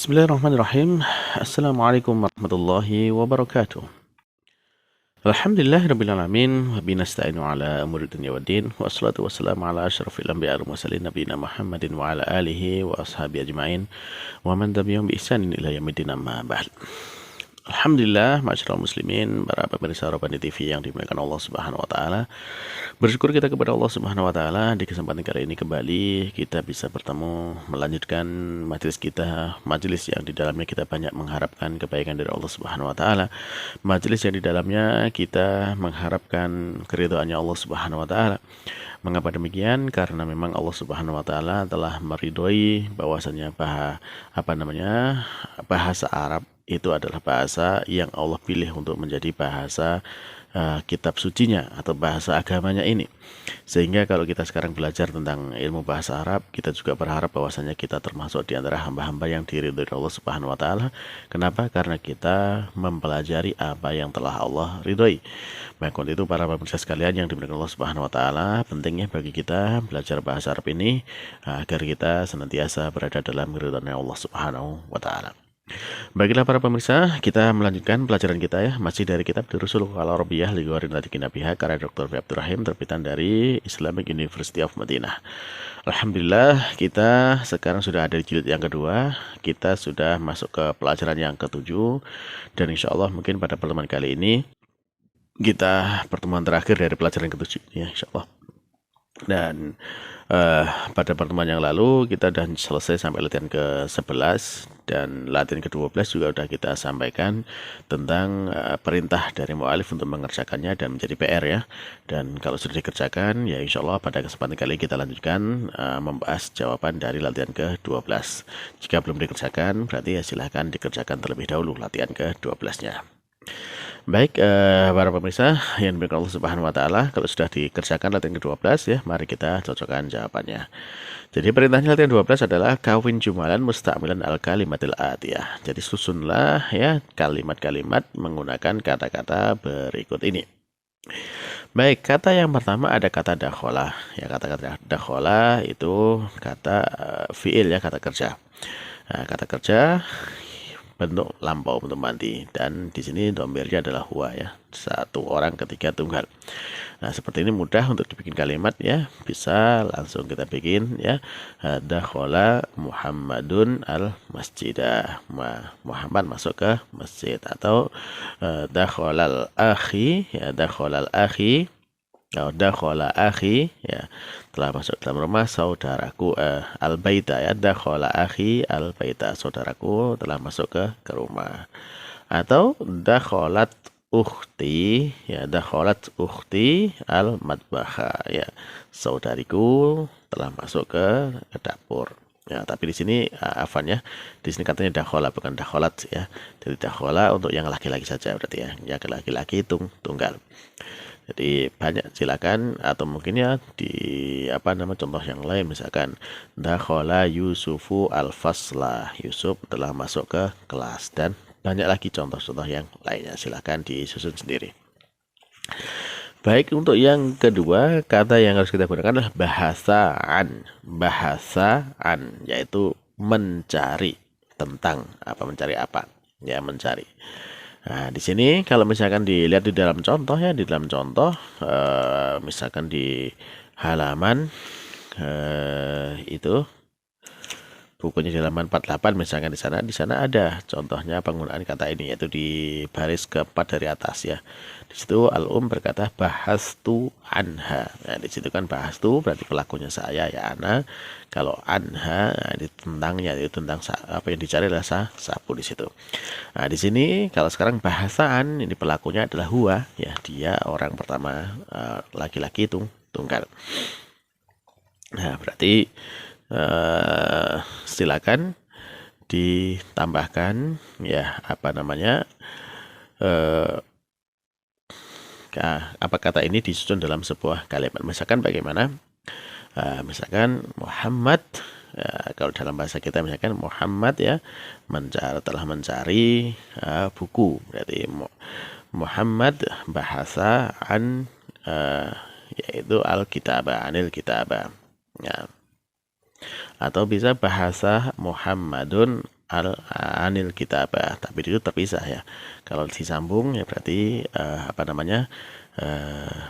Bismillahirrahmanirrahim. Assalamualaikum warahmatullahi wabarakatuh. Alhamdulillahirrabbilalamin. Wabihi nasta'inu ala umuri dunya waddin. Wassalatu wassalamu ala asyrafil anbiya'i wal mursalin nabiyina Muhammadin wa ala alihi wa ashabihi ajma'in. Wa man tabi'ahum bi ihsanin ila yaumiddin amma ba'd. Alhamdulillah, masyaallah muslimin, para pemirsa Rabbani TV yang dimuliakan Allah Subhanahu wa taala. Bersyukur kita kepada Allah Subhanahu wa taala di kesempatan kali ini kembali kita bisa bertemu melanjutkan majelis kita, majelis yang di dalamnya kita banyak mengharapkan kebaikan dari Allah Subhanahu wa taala. Majelis yang di dalamnya kita mengharapkan keridhaannya Allah Subhanahu wa taala. Mengapa demikian? Karena memang Allah Subhanahu wa taala telah meridhoi bahwasanya bahasa Arab itu adalah bahasa yang Allah pilih untuk menjadi bahasa kitab sucinya atau bahasa agamanya ini. Sehingga kalau kita sekarang belajar tentang ilmu bahasa Arab, kita juga berharap bahwasanya kita termasuk di antara hamba-hamba yang diridhoi Allah Subhanahu wa taala. Kenapa? Karena kita mempelajari apa yang telah Allah ridhoi. Maka untuk itu para pemirsa sekalian yang dimuliakan Allah Subhanahu wa taala, pentingnya bagi kita belajar bahasa Arab ini agar kita senantiasa berada dalam keridhaan Allah Subhanahu wa taala. Baiklah para pemirsa, kita melanjutkan pelajaran kita ya, masih dari kitab Durusul Al-Arabiyah li Ghairi Natiqin Biha karya Dr. Abdurrahim terbitan dari Islamic University of Madinah. Alhamdulillah, kita sekarang sudah ada di jilid yang kedua. Kita sudah masuk ke pelajaran yang ketujuh, dan insya Allah mungkin pada pertemuan kali ini kita pertemuan terakhir dari pelajaran ketujuh ya, insya Allah. Dan pada pertemuan yang lalu kita sudah selesai sampai latihan ke-11 dan latihan ke-12 juga sudah kita sampaikan tentang perintah dari mu'alif untuk mengerjakannya dan menjadi PR ya. Dan kalau sudah dikerjakan ya insya Allah pada kesempatan kali kita lanjutkan membahas jawaban dari latihan ke-12. Jika belum dikerjakan berarti ya silahkan dikerjakan terlebih dahulu latihan ke-12-nya. Baik, para pemirsa yang dimuliakan Allah Subhanahu wa taala, kalau sudah dikerjakan latihan ke-12 ya, mari kita cocokkan jawabannya. Jadi perintahnya latihan 12 adalah kawin jumalan musta'milan al kalimatil atiyah. Jadi susunlah ya kalimat-kalimat menggunakan kata-kata berikut ini. Baik, kata yang pertama ada kata dakhola. Ya, kata-kata dakhola itu kata fiil ya, kata kerja. Nah, kata kerja bentuk lampau, bentuk mandi, dan di sini domirnya adalah huwa ya, satu orang ketiga tunggal. Nah seperti ini mudah untuk dibikin kalimat ya, bisa langsung kita bikin ya. Dakhala Muhammadun al masjidah, Muhammad masuk ke masjid. Atau dakhalal akhi ya, dakhalal akhi dakhala akhi ya, telah masuk dalam rumah saudaraku al-baita ya, dakhala akhi al-baita, saudaraku telah masuk ke rumah. Atau dakhalat ukhti ya, dakhalat ukhti al-matbaha ya, saudariku telah masuk ke dapur. Ya, tapi di sini afan ya. Di sini katanya dakhala bukan dakhalat ya. Jadi dakhala untuk yang laki-laki saja berarti ya. Yang laki-laki tunggal. Jadi banyak silakan, atau mungkin ya di contoh yang lain, misalkan dakhala Yusufu al-fasla, Yusuf telah masuk ke kelas, dan banyak lagi contoh-contoh yang lainnya, silakan disusun sendiri. Baik, untuk yang kedua kata yang harus kita gunakan adalah bahasaan. Bahasaan yaitu mencari tentang mencari apa ya, mencari. Nah, di sini kalau misalkan dilihat di dalam contoh ya, di dalam contoh misalkan di halaman itu bukunya di halaman 48 misalkan di sana ada contohnya penggunaan kata ini, yaitu di baris keempat dari atas ya. Di situ berkata bahastu anha. Nah, di situ kan bahastu berarti pelakunya saya ya, ana. Kalau anha di tentangnya, itu tentang apa yang dicari adalah sapu di situ. Nah, di sini kalau sekarang bahasaan ini pelakunya adalah huwa ya, dia orang pertama laki-laki tunggal. Nah, berarti silakan ditambahkan ya apa kata ini disusun dalam sebuah kalimat. Misalkan bagaimana? Misalkan Muhammad, kalau dalam bahasa kita misalkan Muhammad ya telah mencari buku, berarti Muhammad bahasa yaitu al-kitabah, anil kitabah ya. Atau bisa bahasa Muhammadun anil kitabah, tapi itu terpisah ya. Kalau disambung ya berarti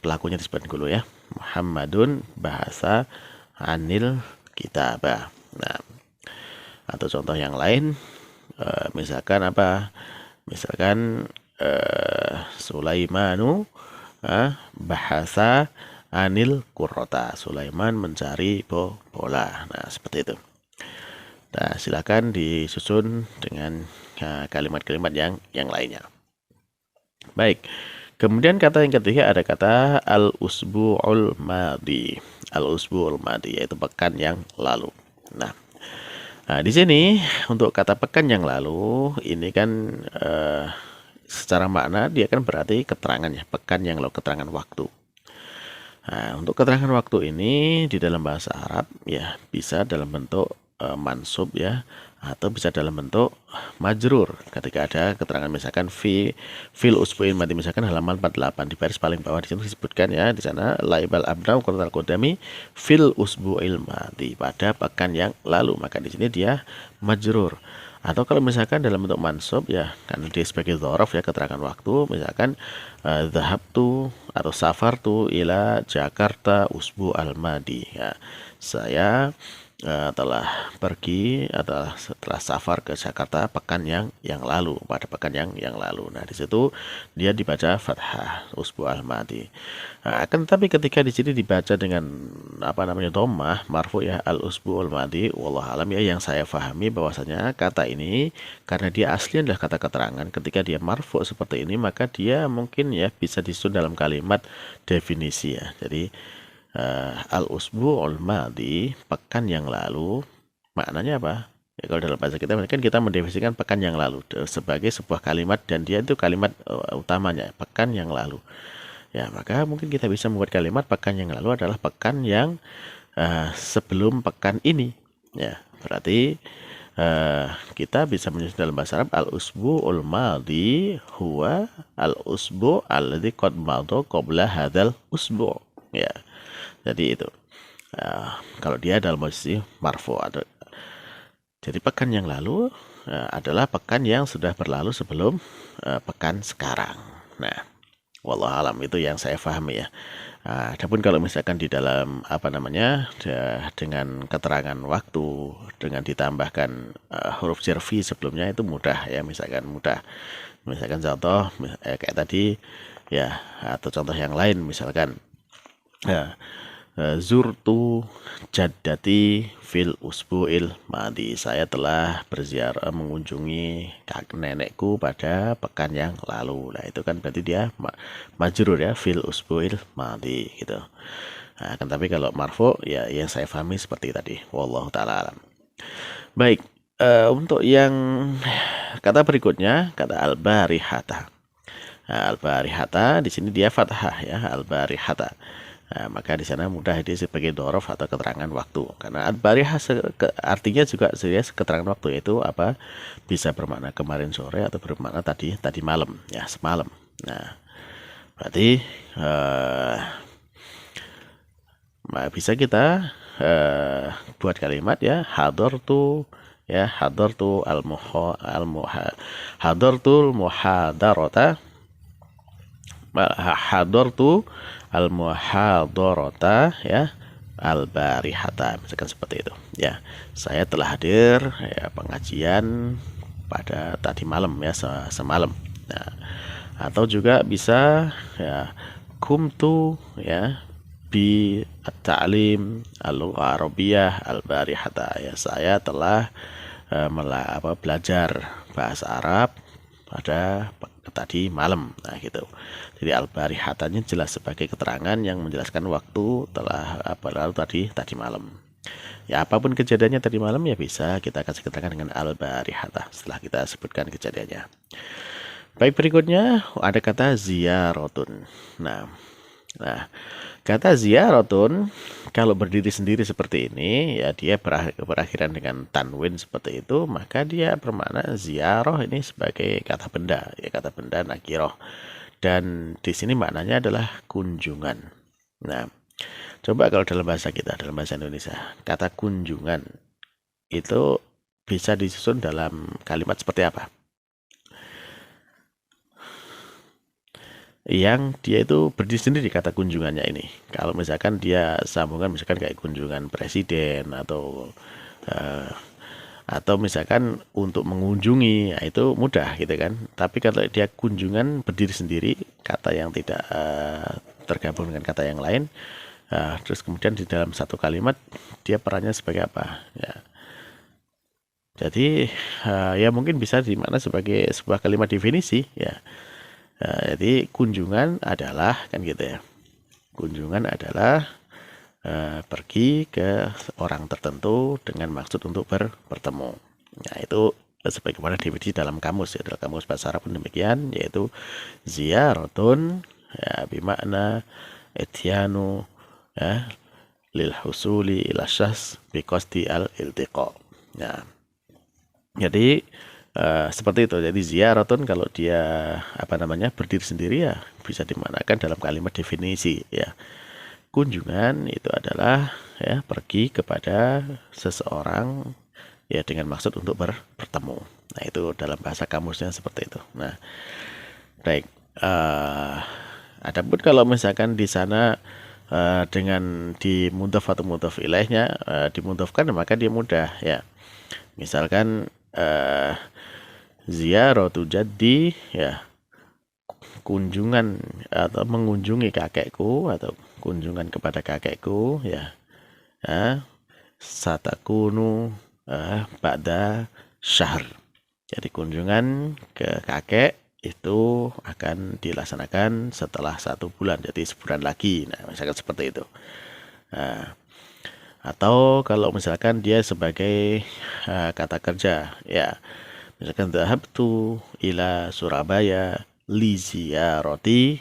pelakunya disebut dulu ya. Muhammadun bahasa anil kitabah. Nah, atau contoh yang lain, misalkan apa? Misalkan Sulaimanu bahasa anil kurrota. Sulaiman mencari bola. Nah, seperti itu. Nah, silakan disusun dengan kalimat-kalimat yang lainnya. Baik. Kemudian kata yang ketiga ada kata al-usbu'ul madi. Al-usbu'ul madi yaitu pekan yang lalu. Nah, di sini untuk kata pekan yang lalu ini kan secara makna dia kan berarti keterangan ya, pekan yang lalu, keterangan waktu. Nah, untuk keterangan waktu ini di dalam bahasa Arab ya bisa dalam bentuk mansub ya, atau bisa dalam bentuk majrur ketika ada keterangan misalkan fil usbu'il madi, misalkan halaman 48 di baris paling bawah di sini disebutkan ya, di sana laibal abnau qurratal qadami fil usbu'il madi, pada pekan yang lalu, maka di sini dia majrur. Atau kalau misalkan dalam bentuk mansub ya, karena dia sebagai dzaraf ya, keterangan waktu, misalkan dhahabtu atau safartu ila Jakarta usbu al-madi ya, saya telah pergi adalah setelah safar ke Jakarta pekan yang lalu, pada pekan yang lalu. Nah, di situ dia dibaca fathah usbu al-madi. Nah, akan tetapi ketika di sini dibaca dengan dhammah marfu ya, al usbu al-madi, wallahu alam ya, yang saya pahami bahwasanya kata ini karena dia asli adalah kata keterangan, ketika dia marfu seperti ini maka dia mungkin ya bisa disusun dalam kalimat definisi ya. Jadi al-usbu'ul madi, pekan yang lalu, maknanya apa? Ya, kalau dalam bahasa kita kan kita mendefinisikan pekan yang lalu sebagai sebuah kalimat, dan dia itu kalimat utamanya pekan yang lalu. Ya, maka mungkin kita bisa membuat kalimat pekan yang lalu adalah pekan yang sebelum pekan ini. Ya, berarti kita bisa menyusun dalam bahasa Arab al-usbu'ul madi huwa al-usbu' alladzi qad madha qabla hadzal usbu'. Ya. Jadi itu kalau dia dalam posisi marfu. Jadi pekan yang lalu adalah pekan yang sudah berlalu sebelum pekan sekarang. Nah, wallahu alam, itu yang saya pahami ya. Adapun kalau misalkan di dalam dengan keterangan waktu dengan ditambahkan huruf jarfi sebelumnya itu mudah ya, misalkan contoh kayak tadi ya, atau contoh yang lain misalkan zurtu jaddati fil usbu'il madi, saya telah berziarah mengunjungi nenekku pada pekan yang lalu. Nah, itu kan berarti dia majrur ya, fil usbu'il madi gitu. Nah, kan tapi kalau marfu ya yang saya pahami seperti tadi, wallahu taala alam. Baik, untuk yang kata berikutnya, kata al-barihata. Nah, al-barihata di sini dia fathah ya, al-barihata. Nah, maka di sana mudah dia sebagai dzaraf atau keterangan waktu. Karena al-barihah artinya juga serius keterangan waktu, yaitu apa? Bisa bermakna kemarin sore atau bermakna tadi malam ya, semalam. Nah, berarti bisa kita buat kalimat ya, hadartu hadartul muhadarata, hadartu al-muhadarata ya al-barihata, misalkan seperti itu ya, saya telah hadir ya pengajian pada tadi malam ya, semalam. Nah, atau juga bisa ya kumtu ya bi at-ta'lim al-arabiyah al-barihata, ya saya telah belajar bahasa Arab pada tadi malam. Nah, gitu. Jadi al-barihatanya jelas sebagai keterangan yang menjelaskan waktu telah lalu tadi malam. Ya, apapun kejadiannya tadi malam ya bisa kita kasih keterangan dengan al-barihata setelah kita sebutkan kejadiannya. Baik, berikutnya ada kata ziyaratun. Nah, kata ziyaratun kalau berdiri sendiri seperti ini ya, dia berakhiran dengan tanwin seperti itu, maka dia bermakna ziarah ini sebagai kata benda ya, kata benda nakiroh, dan di sini maknanya adalah kunjungan. Nah, coba kalau dalam bahasa kita, dalam bahasa Indonesia, kata kunjungan itu bisa disusun dalam kalimat seperti apa? Yang dia itu berdiri sendiri kata kunjungannya ini. Kalau misalkan dia sambungan misalkan kayak kunjungan presiden eh, atau misalkan untuk mengunjungi, ya itu mudah gitu kan. Tapi kalau dia kunjungan berdiri sendiri, kata yang tidak tergabung dengan kata yang lain, terus kemudian di dalam satu kalimat dia perannya sebagai apa? Ya. Jadi ya mungkin bisa dimana sebagai sebuah kalimat definisi ya. Jadi kunjungan adalah kan gitu ya. Kunjungan adalah pergi ke orang tertentu dengan maksud untuk bertemu. Nah, itu sebagaimana definisi dalam kamus ya, dalam kamus bahasa Arab pun demikian, yaitu ziyaratun ya bimakna ityanu ya lil husuli ila syahs bi qasdi al iltiqa. Nah, jadi seperti itu. Jadi ziyaratun kalau dia berdiri sendiri ya bisa dimanakan dalam kalimat definisi ya. Kunjungan itu adalah ya pergi kepada seseorang ya dengan maksud untuk bertemu. Nah, itu dalam bahasa kamusnya seperti itu. Nah, baik. Adapun kalau misalkan di sana dengan dimudhaf atau mudhaf ilaihnya dimudhafkan, maka dia mudah ya. Misalkan ziyaratu jaddi ya, kunjungan atau mengunjungi kakekku atau kunjungan kepada kakekku ya, satakunu ba'da syahr. Jadi kunjungan ke kakek itu akan dilaksanakan setelah 1 bulan, jadi sebulan lagi. Nah, misalkan seperti itu. Atau kalau misalkan dia sebagai kata kerja ya, misalkan dhahabtu ila Surabaya li ziyarati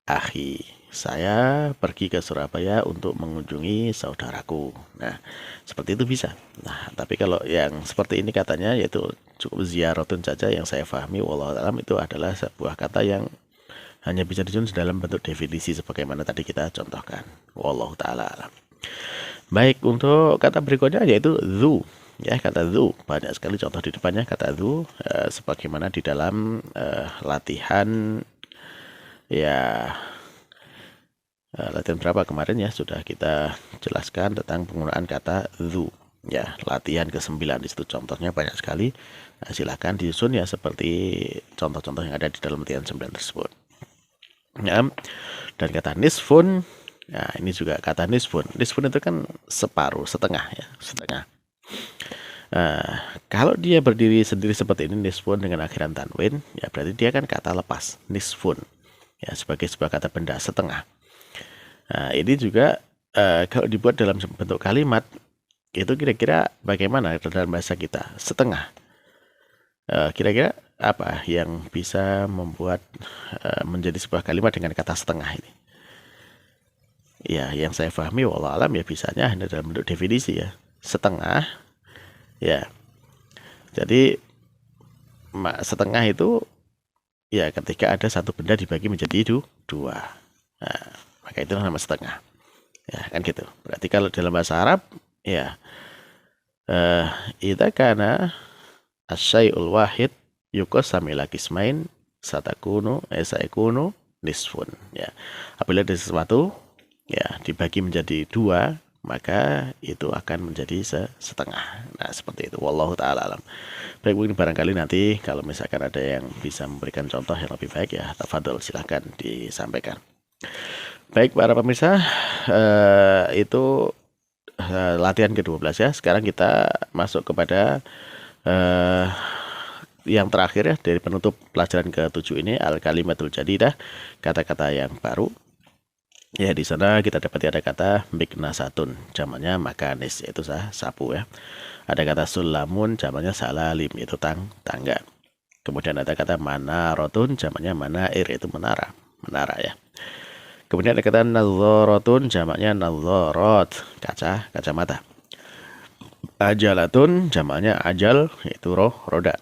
akhi. Saya pergi ke Surabaya untuk mengunjungi saudaraku. Nah, seperti itu bisa. Nah, tapi kalau yang seperti ini katanya yaitu cukup ziyaratun saja, yang saya pahami wallahu a'lam itu adalah sebuah kata yang hanya bisa disusun dalam bentuk definisi sebagaimana tadi kita contohkan. Wallahu ta'ala alam. Baik, untuk kata berikutnya yaitu dzu. Ya, kata dzu banyak sekali contoh di depannya kata dzu sebagaimana di dalam latihan ya latihan berapa kemarin ya sudah kita jelaskan tentang penggunaan kata dzu. Ya, latihan ke-9 di situ contohnya banyak sekali. Nah, silakan disusun ya seperti contoh-contoh yang ada di dalam latihan 9 tersebut. Ya, dan kata nisfun. Nah, ini juga kata nisfun. Nisfun itu kan separuh, setengah ya, setengah. Kalau dia berdiri sendiri seperti ini nisfun dengan akhiran tanwin, ya berarti dia kan kata lepas, nisfun. Ya, sebagai sebuah kata benda setengah. Nah, ini juga kalau dibuat dalam bentuk kalimat, itu kira-kira bagaimana dalam bahasa kita? Setengah. Kira-kira apa yang bisa membuat menjadi sebuah kalimat dengan kata setengah ini? Ya, yang saya pahami wallahu alam ya bisanya hanya dalam bentuk definisi ya. Setengah ya. Jadi setengah itu ya ketika ada satu benda dibagi menjadi dua. Nah, maka itu nama setengah. Ya, kan gitu. Berarti kalau dalam bahasa Arab ya idza kana asyai'ul wahid yuqassam ila qismain satakunu saikunu nisfun ya. Apabila ada sesuatu ya dibagi menjadi 2, maka itu akan menjadi setengah. Nah, seperti itu. Wallahu ta'ala alam. Baik, mungkin barangkali nanti kalau misalkan ada yang bisa memberikan contoh yang lebih baik ya, tafadhol silahkan disampaikan. Baik, para pemirsa, itu latihan ke-12 ya. Sekarang kita masuk kepada yang terakhir ya dari penutup pelajaran ke-7 ini, al-kalimatul jadidah, kata-kata yang baru. Ya, di sana kita dapati ada kata miknasatun, jamaknya makanis, yaitu sapu ya. Ada kata sulamun, jamaknya salalim, itu tangga. Kemudian ada kata manarotun, jamaknya manair, itu menara ya. Kemudian ada kata nadzoratun, jamaknya nadzorot, kacamata. Ajalatun, jamaknya ajal, yaitu roda.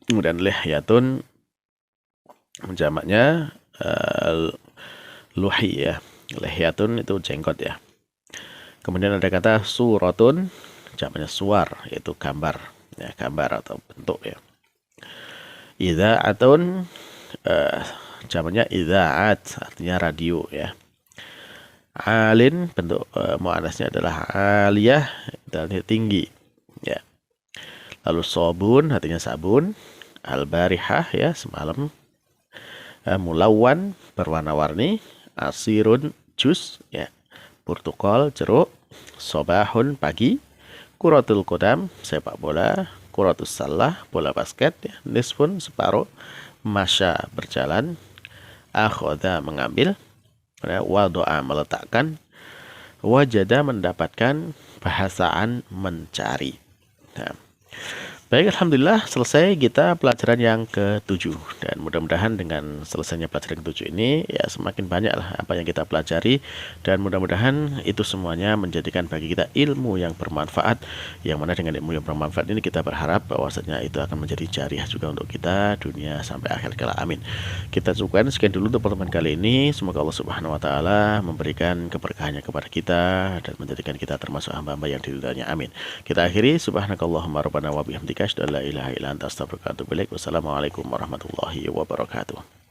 Kemudian lihyatun, jamaknya luhi ya. Lihyatun itu jenggot ya. Kemudian ada kata suratun, jamaknya suar, yaitu gambar ya, gambar atau bentuk ya. Idza'atun jamannya idza'at, artinya radio ya. Alin bentuk muannasnya adalah aliyah, dan tinggi ya. Lalu sobun artinya sabun, al-barihah ya semalam, mulawwan berwarna-warni, asirun jus ya, portokal jeruk, sobahun pagi, kuratul kodam sepak bola, kuratus salah bola basket ya, nisfun separuh, masya berjalan, akhoda mengambil, wadoa meletakkan, wajada mendapatkan, bahasaan mencari. Nah, baik, alhamdulillah selesai kita pelajaran yang ke-7, dan mudah-mudahan dengan selesainya pelajaran ke-7 ini ya semakin banyak lah apa yang kita pelajari, dan mudah-mudahan itu semuanya menjadikan bagi kita ilmu yang bermanfaat, yang mana dengan ilmu yang bermanfaat ini kita berharap bahwasanya itu akan menjadi jariah juga untuk kita dunia sampai akhir kala, amin. Kita cukupkan sekian dulu untuk pertemuan kali ini. Semoga Allah Subhanahu wa taala memberikan keberkahannya kepada kita dan menjadikan kita termasuk hamba-hamba yang diridhoinya, amin. Kita akhiri, subhanakallahumma rabbana wa bihamdika asyhadu an la ilaha illa anta astaghfiruka wa atubu ilaik. Wassalamualaikum warahmatullahi wabarakatuh.